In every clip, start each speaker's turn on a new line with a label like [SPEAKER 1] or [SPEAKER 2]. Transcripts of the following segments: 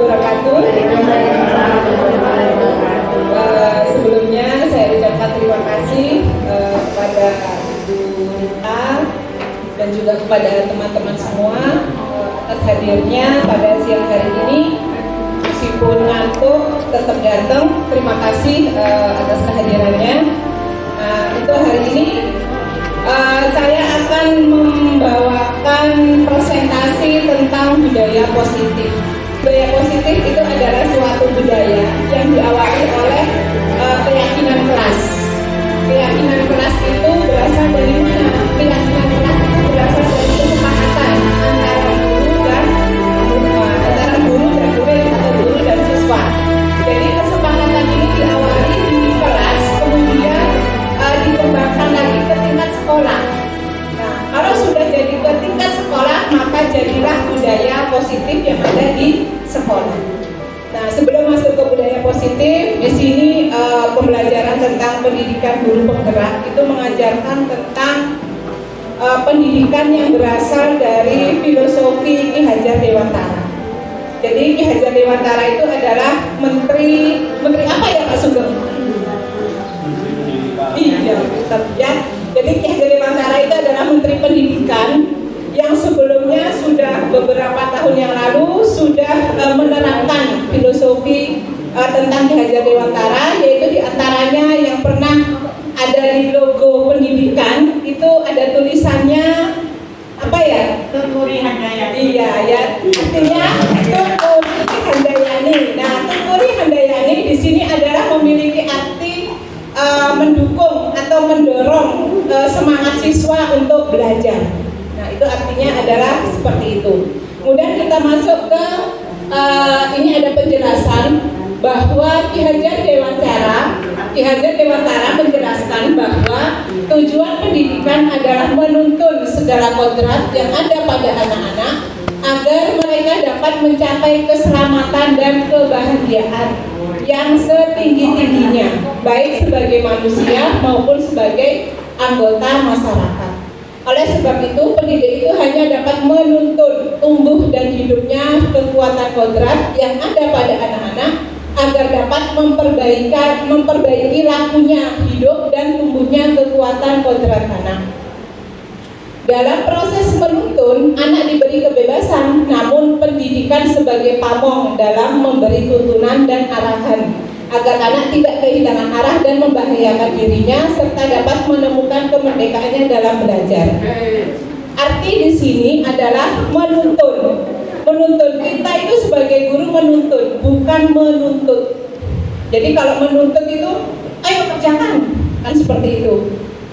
[SPEAKER 1] wabarakatuh. Sebelumnya saya ucapkan terima kasih kepada Ibu Rita dan juga kepada teman-teman semua atas hadirnya pada siang hari ini. Meskipun ngantuk, tetap datang. Terima kasih atas kehadirannya. Itu hari ini saya akan membawakan presentasi tentang budaya positif. Budaya positif itu adalah suatu budaya yang diawali oleh keyakinan kelas. Keyakinan kelas itu berasal dari mana? Keyakinan kelas itu berasal dari kesepakatan antara guru dan murid atau guru dan siswa. Jadi kesepakatan ini diawali di kelas, kemudian dikembangkan lagi ke tingkat sekolah. Nah, kalau sudah jadi ke tingkat sekolah, maka jadilah budaya positif yang ada di sekolah. Nah, sebelum masuk ke budaya positif, di sini pembelajaran tentang pendidikan guru penggerak itu mengajarkan tentang pendidikan yang berasal dari filosofi Ki Hajar Dewantara. Jadi Ki Hajar Dewantara itu adalah menteri apa ya Pak Sugeng? Iya, ya. Jadi Ki Hajar Dewantara itu adalah menteri pendidikan yang sebelumnya sudah beberapa tahun yang lalu sudah menerapkan filosofi tentang Ki Hajar Dewantara, yaitu diantaranya yang pernah ada di logo pendidikan itu ada tulisannya apa ya?
[SPEAKER 2] Tuturi Handayani.
[SPEAKER 1] Iya ya, artinya Tuturi Handayani. Nah, Tuturi Handayani di sini adalah memiliki arti mendukung atau mendorong semangat siswa untuk belajar. Nah, itu artinya adalah seperti itu. Kemudian kita masuk ke ini ada penjelasan bahwa Ki Hajar Dewantara menjelaskan bahwa tujuan pendidikan adalah menuntun segala kodrat yang ada pada anak-anak agar mereka dapat mencapai keselamatan dan kebahagiaan yang setinggi-tingginya, baik sebagai manusia maupun sebagai anggota masyarakat. Oleh sebab itu, pendidik itu hanya dapat menuntun tumbuh dan hidupnya kekuatan kodrat yang ada pada anak-anak agar dapat memperbaiki lakunya hidup dan tumbuhnya kekuatan kodrat anak. Dalam proses menuntun, anak diberi kebebasan, namun pendidikan sebagai pamong dalam memberi tuntunan dan arahan agar anak tidak kehilangan arah dan membahayakan dirinya serta dapat menemukan kemerdekaannya dalam belajar. Arti di sini adalah menuntun. Menuntun, kita itu sebagai guru menuntun, bukan menuntut. Jadi kalau menuntut itu, ayo kerjakan, kan seperti itu.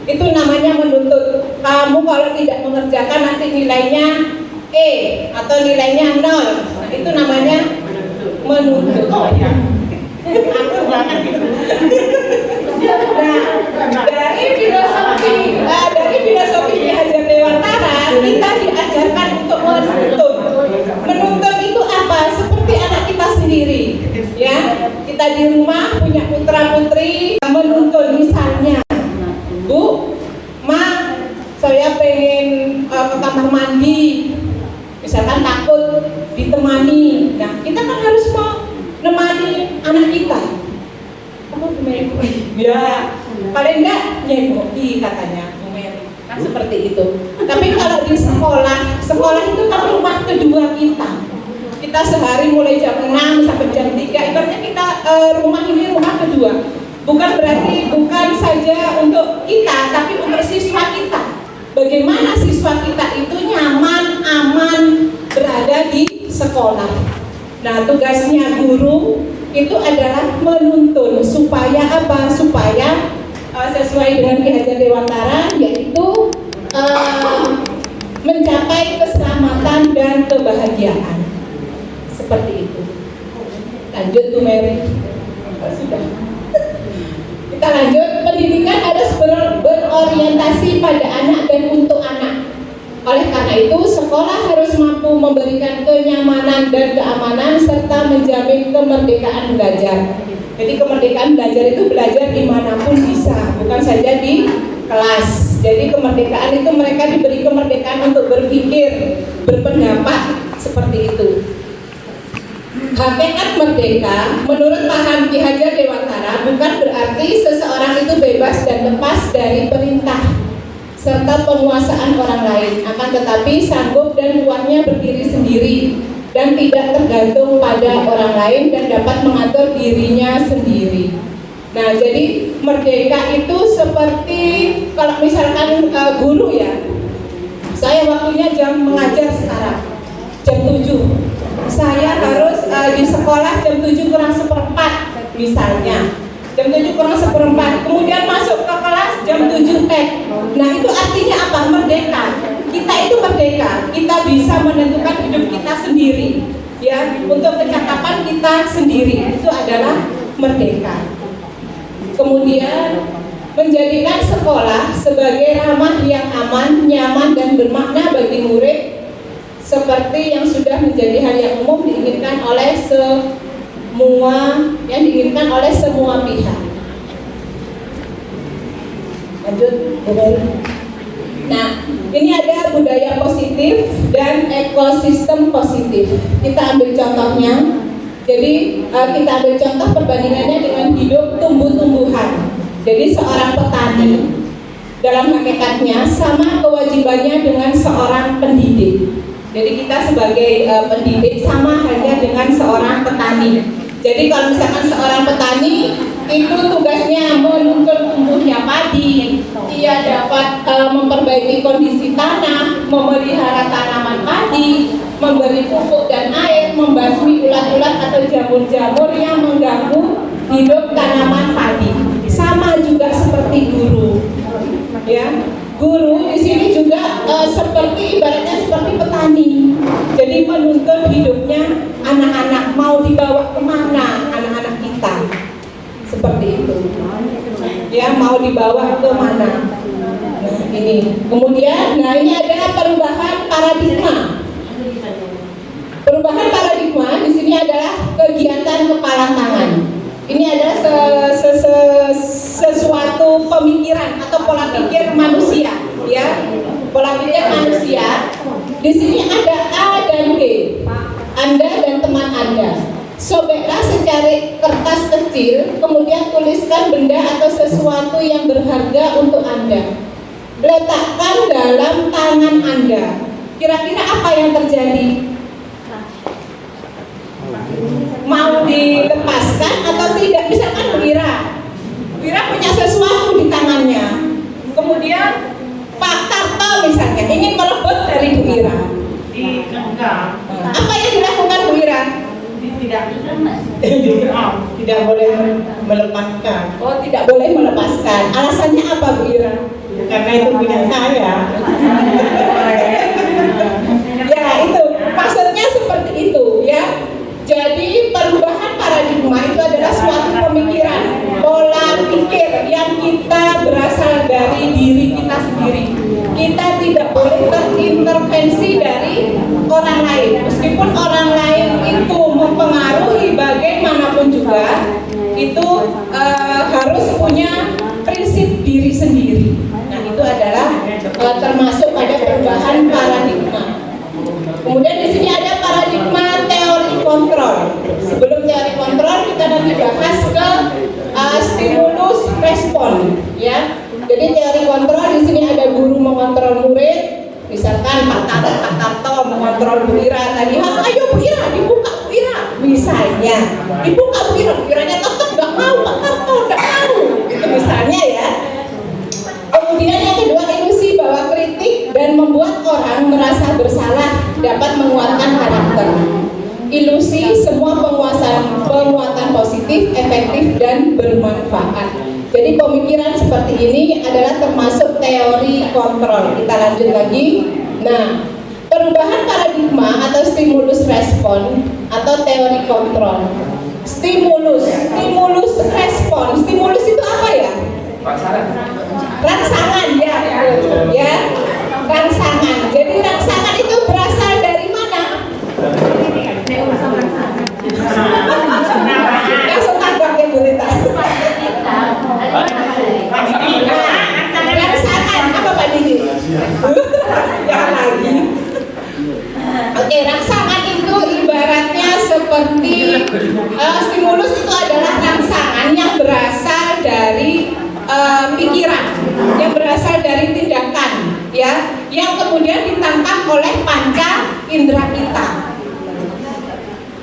[SPEAKER 1] Itu namanya menuntut. Kamu kalau tidak mengerjakan nanti nilainya E atau nilainya 0. Nah, itu namanya menuntut.
[SPEAKER 2] Oh ya. Aku banget itu.
[SPEAKER 1] Nah, dari filosofi Ki Hajar Dewantara kita diajarkan untuk menuntun. Menuntun itu apa? Seperti anak kita sendiri, ya. Kita di rumah punya putra putri menuntun, misalnya, Bu, Ma, saya pengen ke kamar mandi, misalkan takut ditemani. Nah, kita kan harus mau nemani anak kita. Ya, paling enggak nyengoki katanya Bu Mary. Kan seperti itu. Tapi kalau di sekolah itu kan rumah kedua kita. Kita sehari mulai jam 6 sampai jam 3, ibaratnya kita rumah ini rumah kedua. Bukan berarti bukan saja untuk kita, tapi untuk siswa kita. Bagaimana siswa kita itu nyaman, aman berada di sekolah. Nah, tugasnya guru itu adalah menuntun supaya apa? Supaya sesuai dengan Ki Hajar Dewantara, yaitu mencapai keselamatan dan kebahagiaan. Seperti itu. Lanjut Bu Mary. Sudah. Kita lanjut. Pendidikan harus berorientasi pada anak dan untuk anak. Oleh karena itu, sekolah harus mampu memberikan kenyamanan dan keamanan serta menjamin kemerdekaan belajar. Jadi kemerdekaan belajar itu belajar dimanapun bisa, bukan saja di kelas. Jadi kemerdekaan itu mereka diberi kemerdekaan untuk berpikir, berpendapat, seperti itu. Hakikat merdeka menurut paham Ki Hajar Dewantara bukan berarti seseorang itu bebas dan lepas dari perintah serta penguasaan orang lain, akan tetapi sanggup dan kuatnya berdiri sendiri dan tidak tergantung pada orang lain dan dapat mengatur dirinya sendiri. Nah, jadi merdeka itu seperti kalau misalkan guru ya, saya waktunya jam mengajar sekarang jam 7, saya harus di sekolah jam 7 kurang seperempat misalnya, jam 7 kurang seperempat, kemudian masuk ke kelas jam 7 tek. Nah, itu artinya apa? Merdeka. Kita itu merdeka, kita bisa menentukan hidup kita sendiri, ya, untuk kecakapan kita sendiri, itu adalah merdeka. Kemudian menjadikan sekolah sebagai ramah yang aman, nyaman, dan bermakna bagi murid, seperti yang sudah menjadi hal yang umum diinginkan oleh semua pihak. Lanjut, nah, ini ada budaya positif dan ekosistem positif. Kita ambil contohnya. Jadi kita ambil contoh perbandingannya dengan hidup tumbuh-tumbuhan. Jadi seorang petani dalam hakikatnya sama kewajibannya dengan seorang pendidik. Jadi kita sebagai pendidik sama halnya dengan seorang petani. Jadi kalau misalkan seorang petani itu tugasnya menuntun tumbuhnya padi, ia dapat memperbaiki kondisi tanah, memelihara tanaman padi, memberi pupuk dan air, membasmi ulat-ulat atau jamur-jamur yang mengganggu hidup tanaman padi. Sama juga seperti guru, ya. Guru di sini juga seperti ibaratnya seperti petani. Jadi menuntun hidupnya anak-anak, mau dibawa kemana anak-anak kita, seperti itu. Ya, mau dibawa ke mana. Nah, ini. Kemudian, nah ini adalah perubahan paradigma. Perubahan paradigma di sini adalah kegiatan kepala tangan. Ini adalah sesuatu pemikiran atau pola pikir manusia, ya. Pola pikir manusia. Di sini ada A dan B. Anda dan teman Anda. Sobeklah secari kertas kecil, kemudian tuliskan benda atau sesuatu yang berharga untuk Anda. Letakkan dalam tangan Anda. Kira-kira apa yang terjadi? Mau dilepaskan atau tidak? Misalkan Wira punya sesuatu di tangannya, kemudian Pak Tarto misalnya ingin merebut dari Bu Ira. Apa yang dilakukan Bu Ira? Tidak boleh melepaskan. Oh, tidak boleh melepaskan. Alasannya apa Bu Ira? Karena itu punya saya. Ya, itu maksudnya seperti itu, ya. Jadi perubahan paradigma itu adalah suatu pemikiran, pola pikir yang kita berasal dari diri kita sendiri. Kita tidak boleh terintervensi dari orang lain, meskipun orang lain itu mempengaruhi bagaimanapun juga, itu harus punya prinsip diri sendiri. Nah, itu adalah termasuk pada perubahan paradigma. Kemudian di sini ada paradigma teori kontrol. Sebelum teori kontrol kita nanti bahas ke stimulus respon, ya. Jadi teori kontrol di sini ada guru mengontrol murid, misalkan Pak Tarto mengontrol Bu Ira tadi, ayo Bu Ira dibuka Bu Ira, misalnya dibuka Bu Iranya tetap nggak mau, Pak Tarto nggak mau, itu misalnya ya. Kemudian yang kedua, ilusi bahwa kritik dan membuat orang merasa bersalah dapat menguatkan karakter. Ilusi semua penguatan positif, efektif, dan bermanfaat. Jadi pemikiran seperti ini adalah termasuk teori kontrol. Kita lanjut lagi. Nah, perubahan paradigma atau stimulus respon atau teori kontrol. Stimulus respon. Stimulus itu apa ya? Rangsangan, ya. Rangsangan. Jadi rangsangan itu berasal dari mana? Langsung tanggap ya Bu Rita. Rangsangan apa Pak Didi? Jangan lagi. Oke, rangsangan itu ibaratnya seperti stimulus itu adalah rangsangan yang berasal dari pikiran, yang berasal dari tindakan, ya, yang kemudian ditangkap oleh panca indera kita.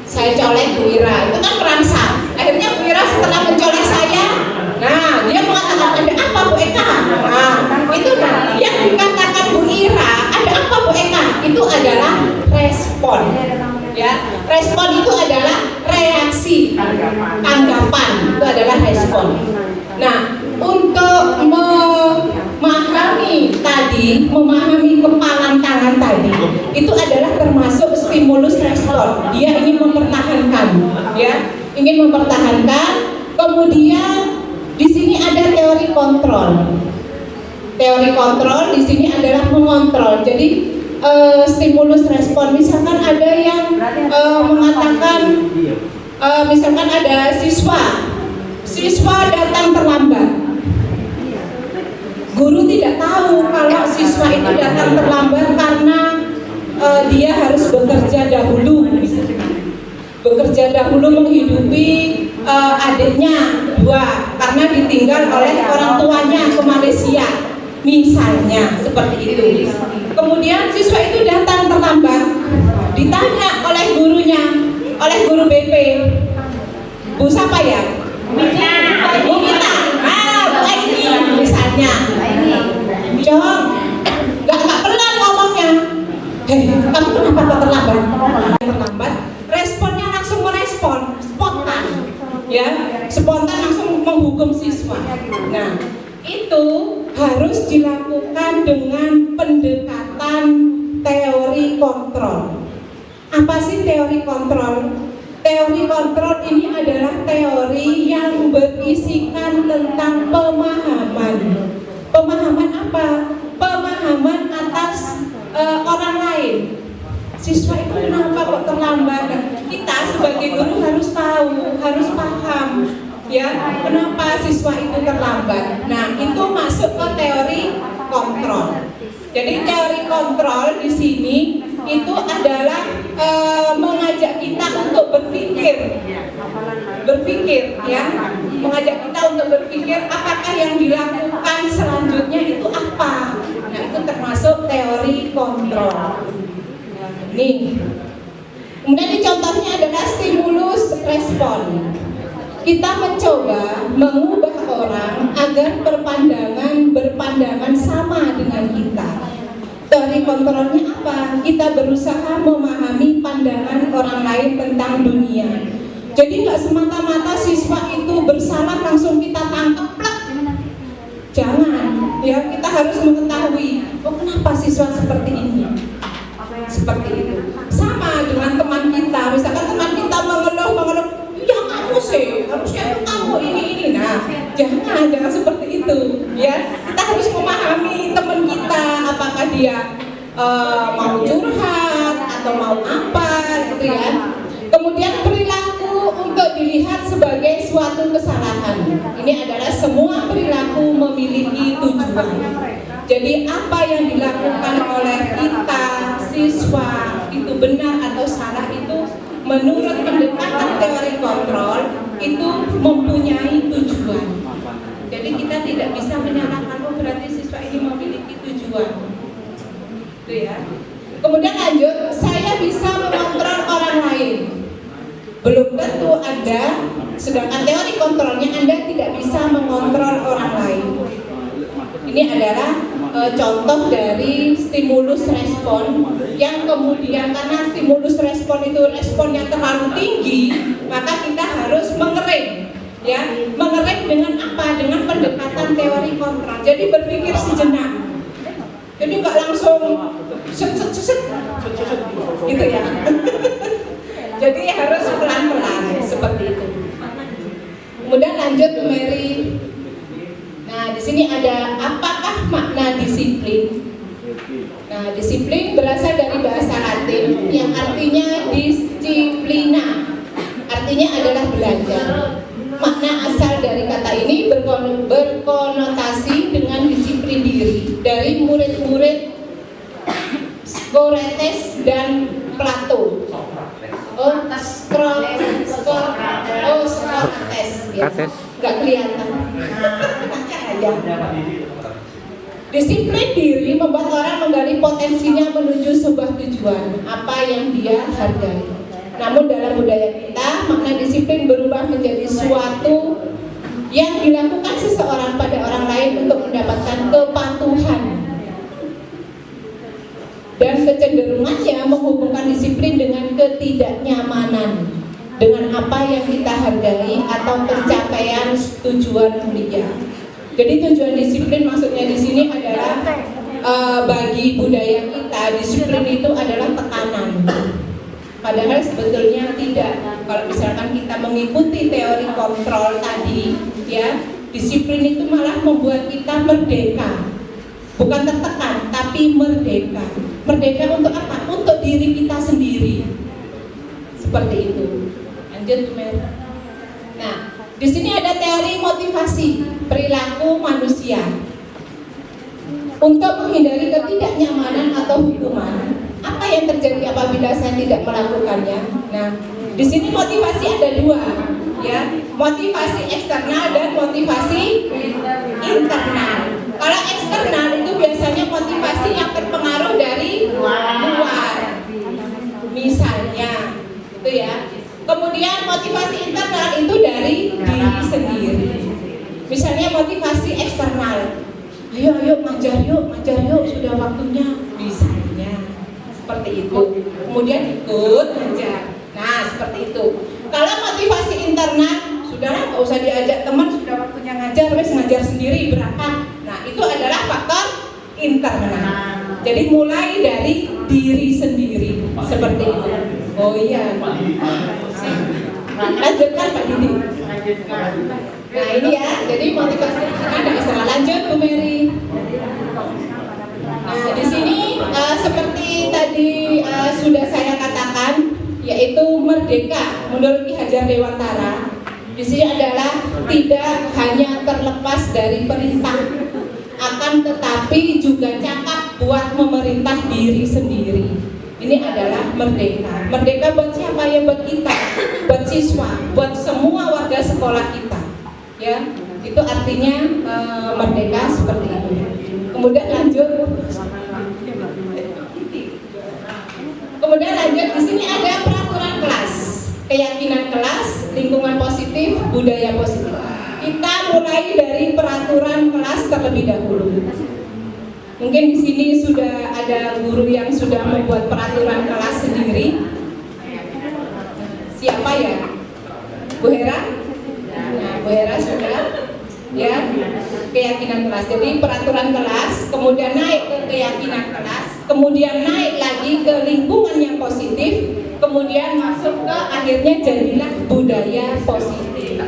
[SPEAKER 1] Saya colek Bu Ira, itu kan merangsang. Akhirnya Bu Ira setelah mencolek saya, nah dia mengatakan ada apa Bu Eka? Nah itu yang dikatakan Bu Ira, ada apa Bu Eka? Itu adalah respon. Ya, respon itu adalah reaksi, tanggapan itu adalah respon. Nah, untuk memahami kepalan tangan tadi, itu adalah termasuk stimulus respon. Dia ingin mempertahankan, ya, ingin mempertahankan. Kemudian di sini ada teori kontrol. Teori kontrol di sini adalah mengontrol. Jadi stimulus respon, misalkan ada yang mengatakan, misalkan ada siswa datang terlambat. Guru tidak tahu kalau siswa itu datang terlambat karena dia harus bekerja dahulu, menghidupi adiknya dua karena ditinggal oleh orang tuanya ke Malaysia, misalnya seperti itu. Kemudian siswa itu datang terlambat, ditanya oleh gurunya, oleh guru BP, Bu siapa ya? Bu Mita, Bu Aini misalnya. Jong, nggak pelan ngomongnya. Kamu kenapa kok terlambat? Responnya langsung merespon, spontan, ya, spontan langsung menghukum siswa. Nah, itu harus dilakukan dengan pendekatan teori kontrol. Apa sih teori kontrol? Teori kontrol ini adalah teori yang berisikan tentang pemahaman. Pemahaman apa? Pemahaman atas orang lain. Siswa itu kenapa kok terlambat? Kita sebagai guru harus tahu, harus paham, ya, kenapa siswa itu terlambat. Nah, itu masuk ke teori kontrol. Jadi teori kontrol di sini itu adalah mengajak kita untuk berpikir, ya, mengajak kita untuk berpikir apakah yang dilakukan selanjutnya itu apa. Nah, itu termasuk teori kontrol. Ini. Kemudian contohnya adalah stimulus respon. Kita mencoba mengubah orang agar berpandangan sama dengan kita. Teori kontrolnya apa? Kita berusaha memahami pandangan orang lain tentang dunia. Jadi nggak semata-mata siswa itu bersalah langsung kita tangkap, plak. Jangan, ya, kita harus mengetahui, oh kenapa siswa seperti ini, seperti itu. Sama dengan teman kita, misalkan teman kita mengeluh, ya kamu sih, harusnya itu kamu ini. Nah, jangan seperti itu, ya. Kita harus memahami teman kita, apakah dia mau curhat atau mau apa, gitu ya. Kemudian perilaku untuk dilihat sebagai suatu kesalahan. Ini adalah semua perilaku memiliki tujuan. Jadi apa yang dilakukan oleh kita, siswa, itu benar atau salah, itu menurut pendekatan teori kontrol itu mempunyai tujuan. Jadi kita tidak bisa menyalahkan, oh berarti siswa ini memiliki tujuan. Itu ya. Kemudian lanjut, saya bisa mengontrol orang lain. Belum tentu Anda, sedangkan teori kontrolnya Anda tidak bisa mengontrol orang lain. Ini adalah contoh dari stimulus respon yang kemudian karena stimulus respon itu responnya terlalu tinggi, maka kita harus mengerem, ya, mengerem dengan apa? Dengan pendekatan teori kontrol. Jadi berpikir sejenak. Jadi nggak langsung set gitu ya. Jadi harus pelan-pelan seperti itu. Kemudian lanjut Mary. Nah, di sini ada apakah makna disiplin? Nah, disiplin berasal dari bahasa Latin yang artinya disciplina. Artinya adalah belajar. Makna asal dari kata ini berkonotasi dengan disiplin diri dari murid-murid Socrates dan Plato.
[SPEAKER 3] Kates.
[SPEAKER 1] nggak kelihatan. Cahaya. Disiplin diri membuat orang menggali potensinya menuju sebuah tujuan apa yang dia hargai. Namun dalam budaya kita, makna disiplin berubah menjadi suatu yang dilakukan seseorang pada orang lain untuk mendapatkan kepatuhan. Dan kecenderungannya menghubungkan disiplin dengan ketidaknyamanan, dengan apa yang kita hargai atau pencapaian tujuan mulia. Jadi tujuan disiplin maksudnya di sini adalah bagi budaya kita disiplin itu adalah tekanan. Padahal sebetulnya tidak. Kalau misalkan kita mengikuti teori kontrol tadi, ya, disiplin itu malah membuat kita merdeka. Bukan tertekan, tapi merdeka. Merdeka untuk apa? Untuk diri kita sendiri. Seperti itu. Lanjut, Mer. Nah, di sini ada teori motivasi perilaku manusia untuk menghindari ketidaknyamanan atau hukuman. Apa yang terjadi apabila saya tidak melakukannya? Nah, di sini motivasi ada dua, ya, motivasi eksternal dan motivasi internal. Kalau eksternal itu biasanya motivasi yang terpengaruh dari luar, misalnya, itu ya. Kemudian motivasi internal itu dari diri sendiri. Misalnya motivasi eksternal, ayo ngajar yuk, sudah waktunya, misalnya seperti itu. Kemudian ikut ngajar. Nah, seperti itu. Kalau motivasi internal, sudahlah nggak usah diajak teman, sudah waktunya ngajar, wes ngajar sendiri berangkat. Nah, itu adalah faktor internal. Jadi mulai dari diri sendiri, seperti itu. Oh iya. Lanjutkan Pak Didi. Nah ini ya, jadi motivasi ada istilah. Lanjut Bu Mary. Nah di sini seperti tadi sudah saya katakan, yaitu merdeka menurut Ki Hajar Dewantara. Di sini adalah tidak hanya terlepas dari perintah, akan tetapi juga cakap buat memerintah diri sendiri. Ini adalah merdeka. Merdeka buat siapa? Ya buat kita, buat siswa, buat semua warga sekolah kita. Ya, itu artinya merdeka seperti itu. Kemudian lanjut. Di sini ada peraturan kelas, keyakinan kelas, lingkungan positif, budaya positif. Kita mulai dari peraturan kelas terlebih dahulu. Mungkin di sini sudah ada guru yang sudah membuat peraturan kelas sendiri. Siapa ya? Bu Hera? Nah, Bu Hera sudah, ya, keyakinan kelas. Jadi peraturan kelas, kemudian naik ke keyakinan kelas, kemudian naik lagi ke lingkungan yang positif, kemudian masuk ke akhirnya jadilah budaya positif.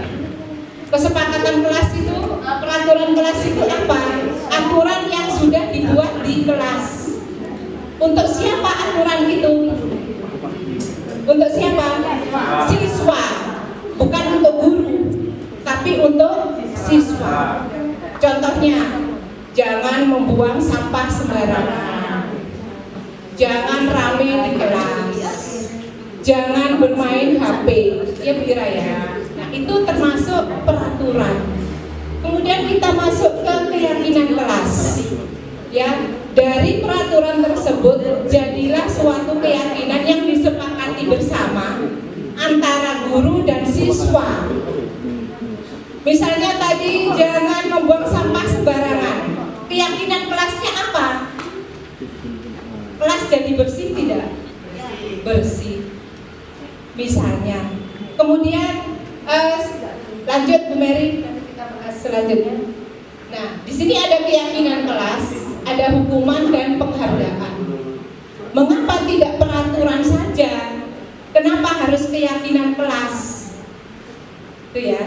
[SPEAKER 1] Kesepakatan kelas itu, peraturan kelas itu apa? Aturan yang sudah dibuat di kelas. Untuk siapa aturan itu? Untuk siapa? Siswa. Bukan untuk guru, tapi untuk siswa. Contohnya, jangan membuang sampah sembarangan, jangan rame di kelas, jangan bermain HP. Ya Bu Ira ya. Nah itu termasuk peraturan. Kemudian kita masuk ke keyakinan kelas. Ya, dari peraturan tersebut jadilah suatu keyakinan yang disepakati bersama antara guru dan siswa. Misalnya tadi jangan membuang sampah sembarangan. Keyakinan kelasnya apa? Kelas jadi bersih tidak? Bersih. Misalnya. Kemudian lanjut Bu Mary, kita bahas selanjutnya. Nah, di sini ada keyakinan kelas, ada hukuman dan penghargaan. Mengapa tidak peraturan saja? Kenapa harus keyakinan kelas? Itu ya.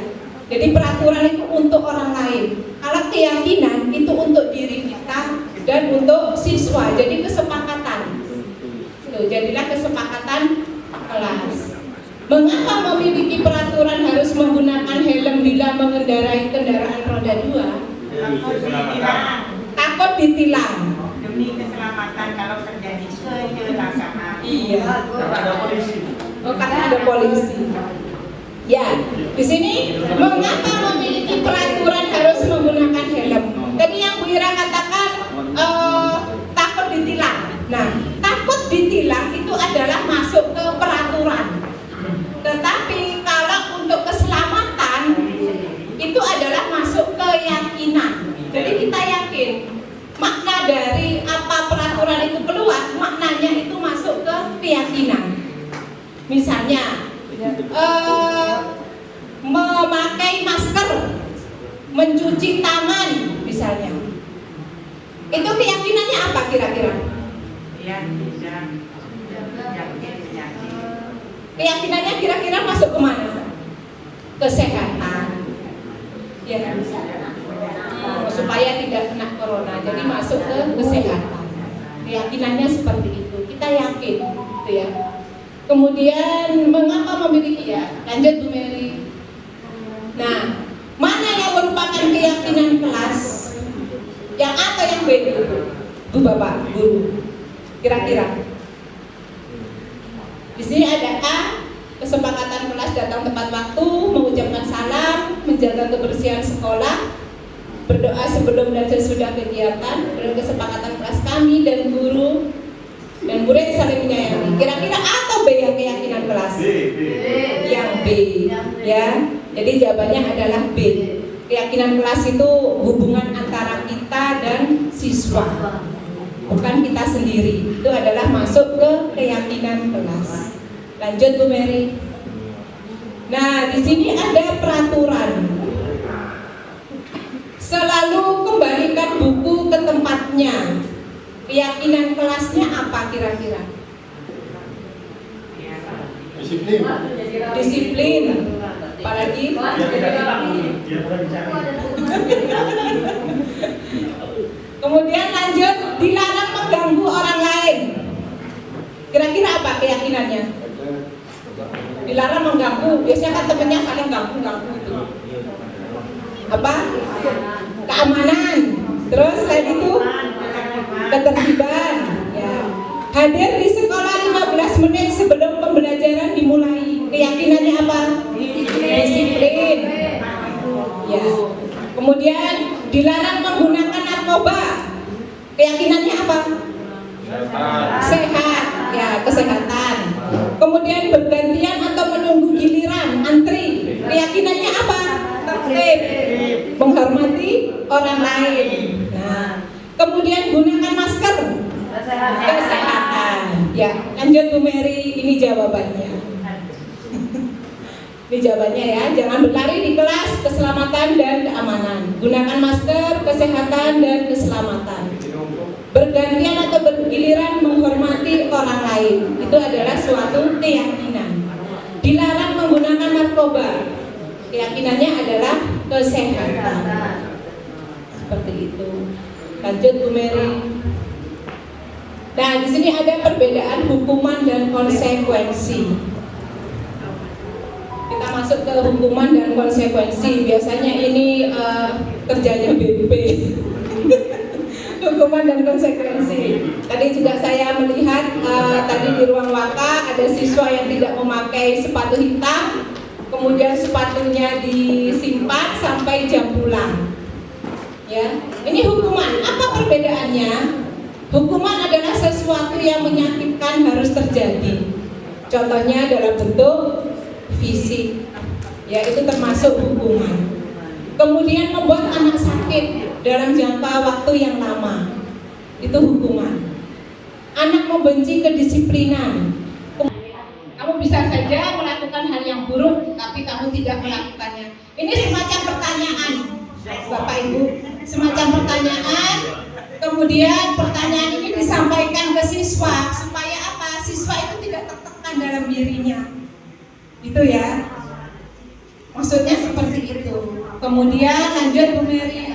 [SPEAKER 1] Jadi peraturan itu untuk orang lain. Kalau keyakinan itu untuk diri kita dan untuk siswa. Jadi kesepakatan. Tuh, jadilah kesepakatan kelas. Mengapa memiliki peraturan harus menggunakan helm bila mengendarai kendaraan roda 2? Takut ditilang.
[SPEAKER 2] Demi keselamatan kalau terjadi kecelakaan.
[SPEAKER 1] Iya.
[SPEAKER 4] Ada polisi.
[SPEAKER 1] Oh, karena ada polisi. Ya, di sini mengapa memiliki peraturan harus menggunakan helm? Tadi yang Bu Ira katakan takut ditilang. Nah, takut ditilang itu adalah masuk ke peraturan. Tetapi kalau untuk keselamatan itu adalah masuk ke keyakinan. Jadi kita yakin makna dari apa peraturan itu keluar, maknanya itu masuk ke keyakinan. Misalnya memakai masker, mencuci tangan misalnya. Itu keyakinannya apa kira-kira? Keyakinannya kira-kira masuk kemana? Kesehatan. Ya, supaya tidak kena corona. Jadi masuk ke kesehatan. Keyakinannya seperti itu. Kita yakin, gitu ya. Kemudian mengapa memiliki ya? Lanjut Bu Mary. Nah, mana yang merupakan keyakinan kelas? Yang A atau yang B itu? Bu Bapak, guru. Kira-kira. Di sini ada A, kesepakatan kelas datang tepat waktu, mengucapkan salam, menjaga kebersihan sekolah, berdoa sebelum dan sesudah kegiatan, kesepakatan kelas kami dan guru dan murid saling menyayangi. Kira-kira A atau B yang keyakinan kelas? B. Yang B, ya. Jadi jawabannya adalah B. Keyakinan kelas itu hubungan antara kita dan siswa, bukan kita sendiri. Itu adalah masuk ke keyakinan kelas. Lanjut Bu Mary. Nah, di sini ada peraturan. Selalu kembalikan buku ke tempatnya. Keyakinan kelasnya apa kira-kira?
[SPEAKER 3] Disiplin.
[SPEAKER 1] Disiplin. Apalagi? Kemudian lanjut, dilarang mengganggu orang lain. Kira-kira apa keyakinannya? Dilarang mengganggu. Biasanya kan temennya saling ganggu gitu. Apa? Keamanan. Terus selain itu ketertiban, ya. Hadir di sekolah 15 menit sebelum pembelajaran dimulai. Keyakinannya apa? Disiplin. Ya. Kemudian dilarang menggunakan narkoba. Keyakinannya apa? Sehat. Ya, kesehatan. Kemudian bergantian atau menunggu giliran, antri. Keyakinannya apa? Tertib. Menghormati orang lain. Nah, kemudian gunakan masker. Kesehatan. Ya, lanjut Bu Mary, ini jawabannya. Ini jawabannya ya, jangan berlari di kelas, keselamatan dan keamanan. Gunakan masker, kesehatan dan keselamatan. Bergantian atau bergiliran menghormati orang lain. Itu adalah suatu keyakinan. Dilarang menggunakan narkoba. Keyakinannya adalah kesehatan. Seperti itu. Lanjut Bu Mary. Nah, di sini ada perbedaan hukuman dan konsekuensi. Kita masuk ke hukuman dan konsekuensi. Biasanya ini kerjanya BP. Hukuman dan konsekuensi. Tadi juga saya melihat tadi di ruang waka ada siswa yang tidak memakai sepatu hitam, kemudian sepatunya disimpan sampai jam pulang. Ya, ini hukuman. Apa perbedaannya? Hukuman adalah sesuatu yang menyakitkan harus terjadi. Contohnya dalam bentuk fisik, ya itu termasuk hukuman. Kemudian membuat anak sakit dalam jangka waktu yang lama, itu hukuman. Anak membenci kedisiplinan. Kamu bisa saja melakukan hal yang buruk, tapi kamu tidak melakukannya. Ini semacam pertanyaan, Bapak Ibu, semacam pertanyaan. Kemudian pertanyaan ini disampaikan ke siswa supaya apa? Siswa itu tidak tertekan dalam dirinya. Itu ya. Maksudnya seperti itu. Kemudian lanjut Bu Mary,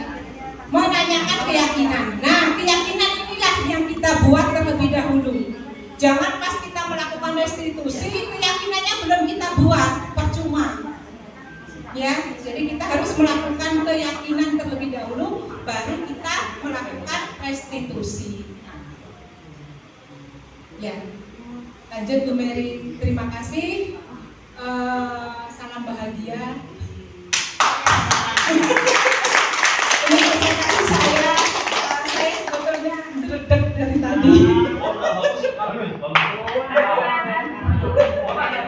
[SPEAKER 1] menanyakan keyakinan. Nah, keyakinan inilah yang kita buat terlebih dahulu. Jangan pas kita melakukan restitusi, keyakinannya belum kita buat, percuma. Ya, jadi kita harus melakukan keyakinan terlebih dahulu, baru kita melakukan restitusi. Ya, lanjut Bu Mary. Terima kasih. Salam bahagia.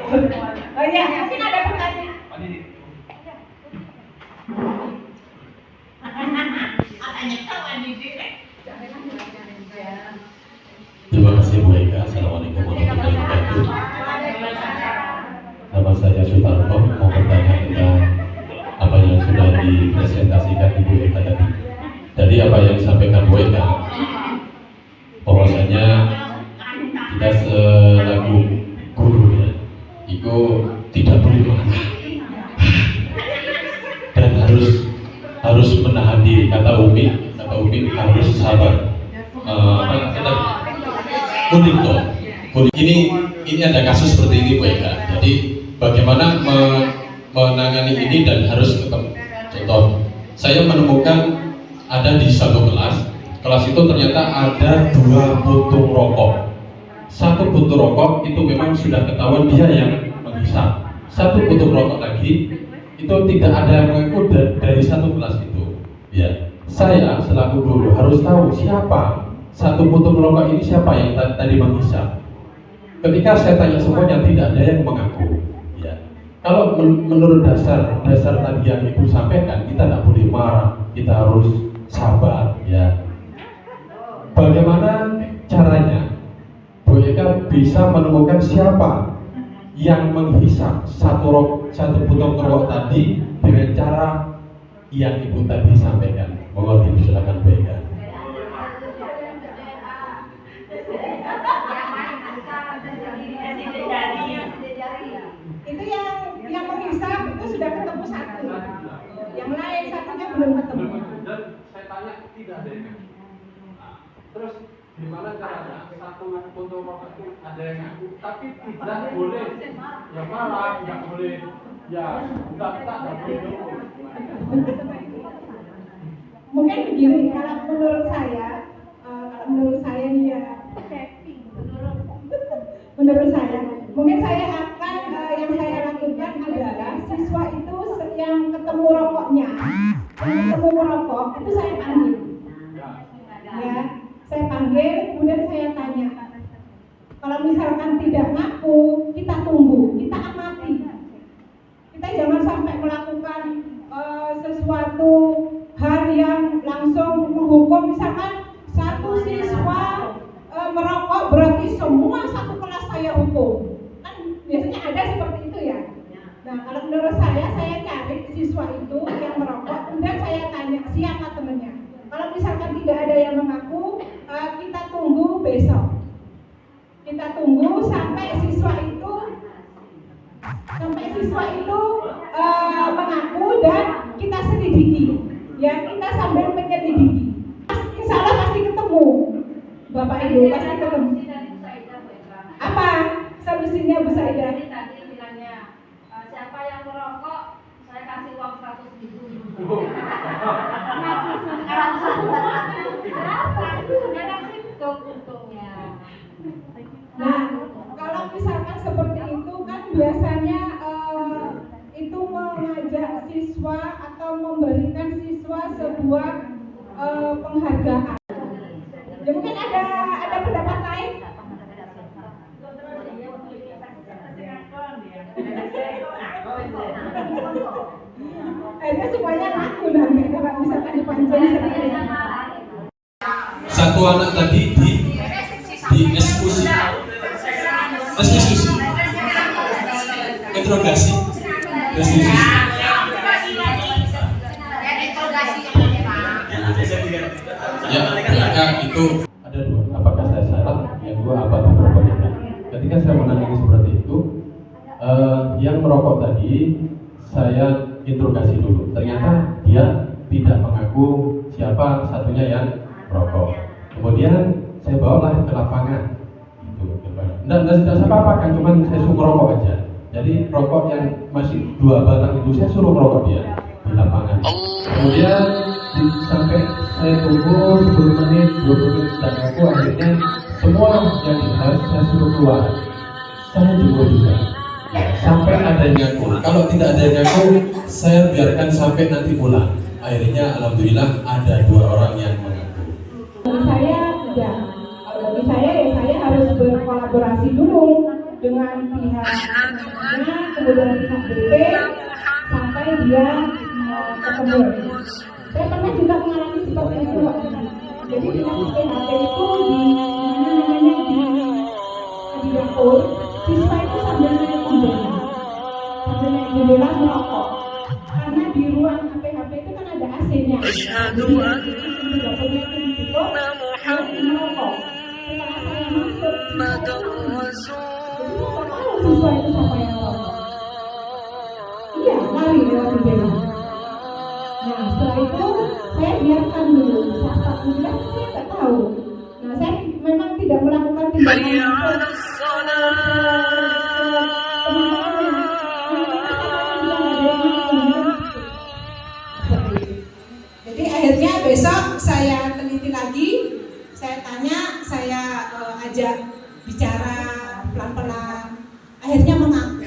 [SPEAKER 1] Oh ya, mungkin ada pertanyaan.
[SPEAKER 3] Terima kasih Bu Eka. Assalamualaikum warahmatullahi wabarakatuh. Nama saya Sutarto, mau bertanya tentang apa yang sudah dipresentasikan Ibu Eka tadi. Jadi apa yang disampaikan Bu Eka, bahwasanya kita selaku guru ya, itu tidak boleh marah dan harus menahan diri. Kata Umi harus sabar. Ini ada kasus seperti ini Bu Eka. Jadi bagaimana menangani ini dan harus ketemu. Contoh, saya menemukan ada di satu kelas itu ternyata ada 2 puntung rokok. Satu puntung rokok itu memang sudah ketahuan dia yang menghisap. Satu puntung rokok lagi itu tidak ada yang mengaku dari satu kelas itu. Ya, saya selaku guru harus tahu siapa satu puntung rokok ini, siapa yang tadi menghisap. Ketika saya tanya semuanya tidak ada yang mengaku. Ya, kalau menurut dasar tadi yang Ibu sampaikan, kita tidak boleh marah, kita harus sabar. Ya, bagaimana caranya Bu Eka bisa menemukan siapa yang menghisap satu puntung rokok tadi dengan cara yang Ibu tadi sampaikan? Mohon dipersilakan Bu Eka.
[SPEAKER 1] Itu yang menghisap itu sudah ketemu satu. Yang lain satunya belum ketemu.
[SPEAKER 3] Dan saya tanya tidak ada yang ngaku. Terus gimana caranya satu puntung rokok itu ada yang ngaku, tapi tidak boleh ya marah, tidak boleh ya tidak boleh dukung.
[SPEAKER 1] Mungkin begini, kalau menurut saya nih ya, menurut saya, mungkin saya akan yang saya lakukan adalah siswa itu yang ketemu rokoknya, itu saya panggil, ya, saya panggil, kemudian saya tanya. Kalau misalkan tidak ngaku, kita tunggu, kita amati, kita jangan sampai melakukan sesuatu hal yang langsung menghukum. Misalkan satu siswa merokok berarti semua satu kelas saya hukum, kan biasanya ada seperti itu ya. Nah, kalau menurut saya cari siswa itu yang merokok, kemudian saya tanya siapa temannya. Kalau misalkan tidak ada yang mengaku, kita tunggu besok, kita tunggu sampai siswa itu mengaku dan kita selidiki. Ya, kita sambil menyelidiki. Insya Allah pasti ketemu, Bapak Ibu, pasti ketemu. Apa solusinya Bu Saidah?
[SPEAKER 4] Tadi bilangnya siapa yang merokok saya kasih uang 100.000. Untungnya.
[SPEAKER 1] Nah, kalau misalkan seperti itu kan biasanya itu mengajak siswa atau memberikan siswa sebuah penghargaan. Ya, mungkin ada pendapat lain? Akhirnya semuanya laku nanti kalau misalkan dipancing seperti itu.
[SPEAKER 3] Satu anak tadi di eksekusi, interogasi, ya, mereka itu ada 2. Apakah saya salah? Yang 2 apa berbeda? Ketika saya menangani seperti itu, yang merokok tadi saya interogasi dulu. Ternyata dia tidak mengaku siapa satunya yang merokok. Kemudian saya bawalah ke lapangan. Dan tidak saya apa-apakan, cuman saya suruh merokok aja. Jadi rokok yang masih 2 batang itu saya suruh merokok dia di lapangan. Kemudian sampai saya tunggu 10 menit, 20 menit dan aku akhirnya semua yang dibahas saya suruh keluar. Saya juga. Sampai ada yang ngaku. Kalau tidak ada yang ngaku, saya biarkan sampai nanti pulang. Akhirnya alhamdulillah ada 2 orang yang mengaku.
[SPEAKER 1] Bagi saya tidak. Kalau bagi saya ya saya harus berkolaborasi dulu dengan pihak temannya, kemudian pihak BP sampai dia ketemu. Saya pernah juga mengalami seperti itu. Jadi dengan PHP itu di dapur, siswa itu sambil naik jendela merokok. Karena di ruang PHP itu kan ada AC-nya. Jadi di dapurnya itu ditutup, lalu merokok. Setelah saya masuk, siswa itu siapa yang merokok? Iya, lari lewat jendela. Nah, setelah itu saya biarkan dulu. Saat saya nggak tahu. Nah, saya memang tidak melakukan tindakan Jadi akhirnya besok saya teliti lagi, saya tanya, saya ajak bicara pelan-pelan. Akhirnya mengaku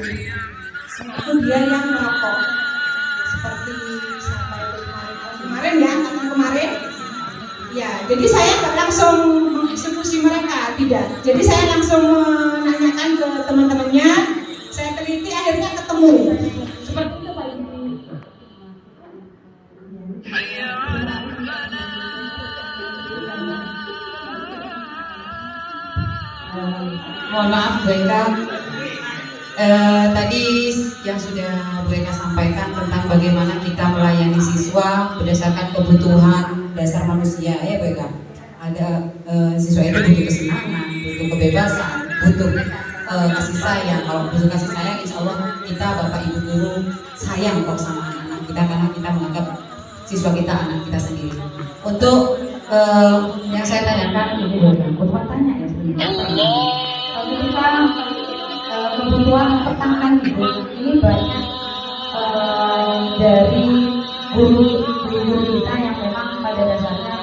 [SPEAKER 1] dia yang merokok. Seperti sampai kemarin ya, kemarin. Ya, jadi saya nggak langsung mengeksekusi mereka, tidak. Jadi saya langsung menanyakan ke teman-temannya, saya teliti, akhirnya ketemu. Seperti itu Pak Ibu.
[SPEAKER 5] Mohon maaf Bu Eka, tadi yang sudah Bu Eka sampaikan tentang bagaimana kita melayani siswa berdasarkan kebutuhan dasar manusia ya Bu Eka. Ada siswa itu butuh kesenangan, butuh kebebasan, butuh kasih sayang. Kalau butuh kasih sayang, insya Allah kita Bapak Ibu guru sayang kok sama anak-anak kita karena kita menganggap siswa kita anak kita sendiri. Untuk yang saya tanyakan ini Bu Eka, untuk tanya ya sebenarnya. Kalau kita kebutuhan pertanahan ibu ini banyak dari guru kita yang memang pada dasarnya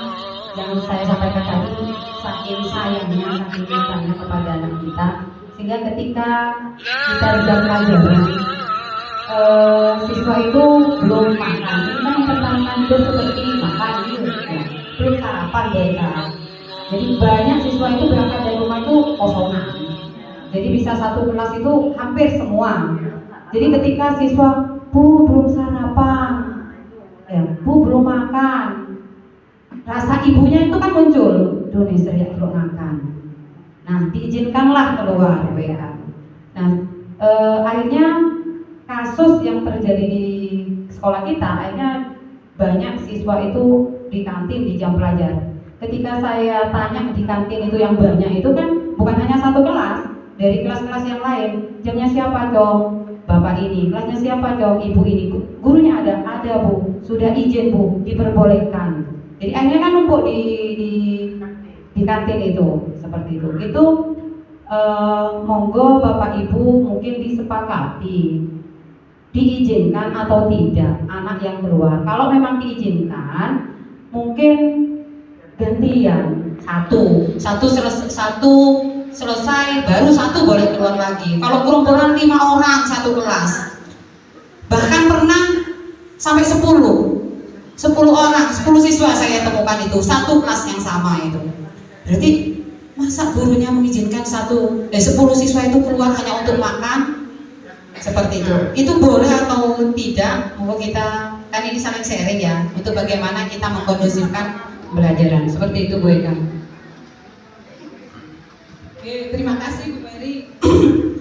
[SPEAKER 5] yang saya sampaikan tadi saking sayangnya, saking cintanya kepada anak kita, sehingga ketika kita jam pelajaran siswa itu belum makan. Kita yang pertanahan hidup seperti makan gitu ya, belum sarapan mereka. Jadi banyak siswa itu berangkat dari rumah itu kosongan. Jadi bisa satu kelas itu hampir semua. Jadi ketika siswa, Bu belum sarapan, ya Bu belum makan, rasa ibunya itu kan muncul, Doni seriak belum makan. Nah diizinkanlah keluar WA. Nah akhirnya kasus yang terjadi di sekolah kita, akhirnya banyak siswa itu di kantin di jam pelajaran. Ketika saya tanya di kantin itu yang banyak itu kan bukan hanya satu kelas, dari kelas-kelas yang lain, jamnya siapa Cok? Bapak ini, kelasnya siapa Cok? Ibu ini, gurunya ada Bu, sudah izin Bu, diperbolehkan. Jadi akhirnya kan numpuk di kantin itu, seperti itu. Itu monggo Bapak Ibu mungkin disepakati, diizinkan atau tidak anak yang keluar. Kalau memang diizinkan, mungkin gantian satu selesai baru satu boleh keluar lagi. Kalau gerombolan 5 orang satu kelas, bahkan pernah sampai 10 orang, 10 siswa saya temukan itu satu kelas yang sama itu. Berarti masa gurunya mengizinkan 10 siswa itu keluar hanya untuk makan? Seperti itu boleh atau tidak? Monggo kita kan ini saling sharing ya, untuk bagaimana kita mengkondusifkan pembelajaran. Seperti itu Bu Eka.
[SPEAKER 1] Oke, terima kasih Bu Mary.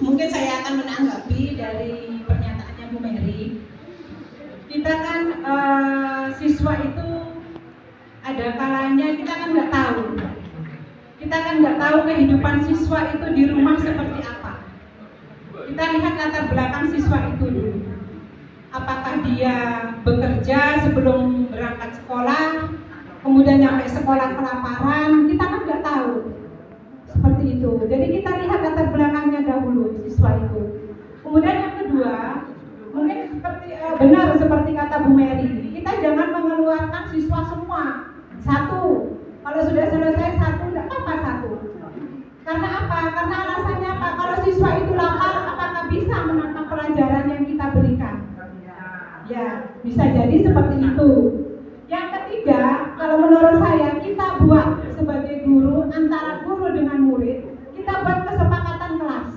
[SPEAKER 1] Mungkin saya akan menanggapi dari pernyataannya Bu Mary. Kita kan siswa itu ada kalanya kita kan nggak tahu. Kita kan nggak tahu kehidupan siswa itu di rumah seperti apa. Kita lihat latar belakang siswa itu dulu. Apakah dia bekerja sebelum berangkat sekolah, kemudian nyampe sekolah kelaparan, kita kan nggak tahu. Seperti itu. Jadi kita lihat latar belakangnya dahulu siswa itu. Kemudian yang kedua, mungkin seperti benar seperti kata Bu Mary, kita jangan mengeluarkan siswa semua. Satu, kalau sudah selesai satu, tidak apa satu. Karena apa? Karena alasannya apa? Kalau siswa itu lapar, apakah bisa menangkap pelajaran yang kita berikan? Ya, bisa jadi seperti itu. Yang ketiga, kalau menurut saya kita buat sebagai guru, antara guru dengan murid, kita buat kesepakatan kelas.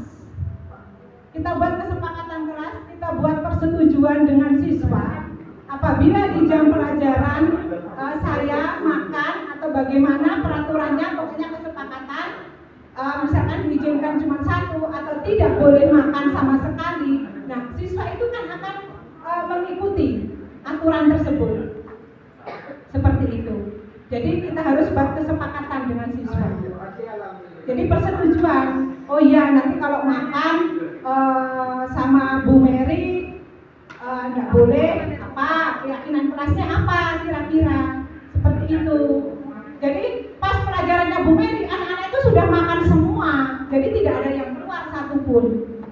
[SPEAKER 1] persetujuan dengan siswa apabila di jam pelajaran saya makan atau bagaimana peraturannya, pokoknya kesepakatan misalkan diizinkan cuma satu atau tidak boleh makan sama sekali. Nah, siswa itu kan akan mengikuti aturan tersebut seperti itu. Jadi kita harus buat kesepakatan dengan siswa. Jadi persetujuan, oh iya nanti kalau makan sama Bu Mary nggak boleh apa, keyakinan kelasnya apa kira-kira seperti itu. Jadi pas pelajarannya Bu Mary, anak-anak itu sudah makan semua, jadi tidak ada yang keluar satupun.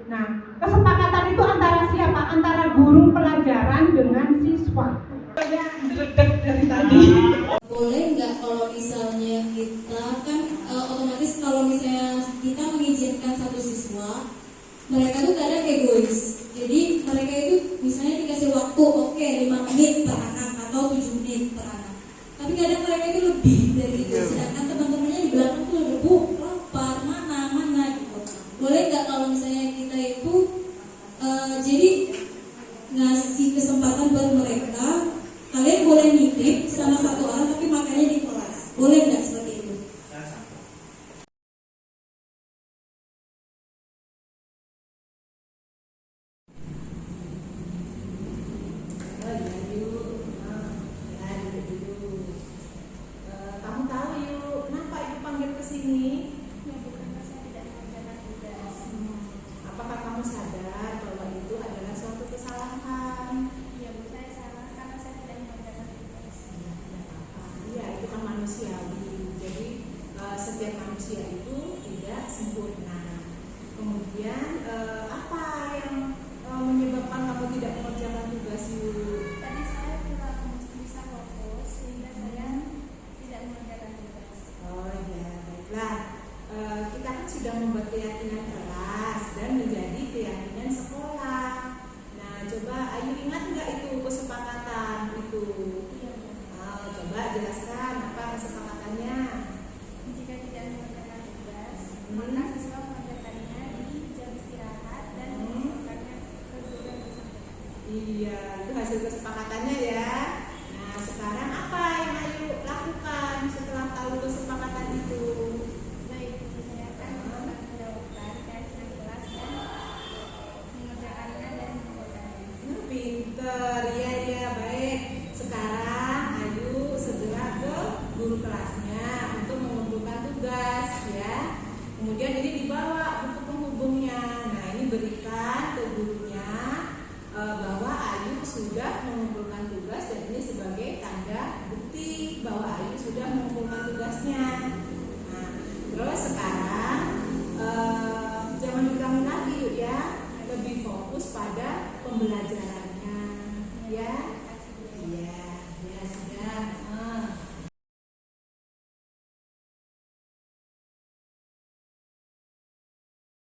[SPEAKER 1] Nah, kesepakatan itu antara siapa? Antara guru pelajaran dengan siswa. Yang diledek dari tadi.
[SPEAKER 6] Boleh nggak kalau misalnya kita kan otomatis kalau misalnya kita mengizinkan satu siswa, mereka tuh kadang egois. Jadi mereka itu misalnya dikasih waktu 5 menit per anak atau 7 menit per anak. Tapi kadang mereka itu lebih dari itu. Sedangkan teman-temannya di belakang tuh udah lapar, mana gitu. Boleh nggak kalau misalnya kita itu jadi ngasih kesempatan buat mereka, kalian boleh nitip sama satu orang tapi makannya di kelas. Boleh nggak seperti itu?
[SPEAKER 1] Kamu tahu yuk, kenapa ibu panggil ke sini?
[SPEAKER 4] Ya bukan saya tidak mengerjakan tugas.
[SPEAKER 1] Apakah kamu sadar bahwa itu adalah suatu kesalahan?
[SPEAKER 4] Iya bu, saya salah karena saya tidak mengerjakan tugas.
[SPEAKER 1] Iya, itu kan manusiawi. Jadi setiap manusia itu tidak sempurna. Kemudian apa yang menyebabkan kamu tidak mengerjakan tugas yuk?
[SPEAKER 4] Tadi saya kurang bisa fokus sehingga saya tidak mengerjakan tugas.
[SPEAKER 1] Oh ya, baiklah. Kita kan sudah membuat keyakinan kelas dan menjadi keyakinan sekolah. Nah, coba Ayu ingat nggak itu kesepakatan itu?
[SPEAKER 4] Iya bu.
[SPEAKER 1] Coba jelaskan apa kesepakatannya.
[SPEAKER 4] Jika tidak mengerjakan tugas, maka siswa mengerjakannya di jam istirahat dan melakukannya ke guru yang bersangkutan.
[SPEAKER 1] Iya, itu hasil kesepakatannya ya. Nah, sekarang apa yang Ayu lakukan setelah tahu kesepakatan itu?
[SPEAKER 4] Baik, saya akan menjawabkan keyakinan kelas dan mengerjakannya dan mengerjakannya.
[SPEAKER 1] Pinter, ya baik. Sekarang Ayu segera ke guru kelasnya untuk mengumpulkan tugas ya. Kemudian ini dibawa buku penghubungnya. Nah, ini berikan ke gurunya bahwa Ayu sudah mengumpulkan tugas dan ini sebagai tanda bukti bahwa Ayu sudah mengumpulkan tugasnya. Nah, terus sekarang jangan diganggu lagi yuk ya, lebih fokus pada pembelajaran.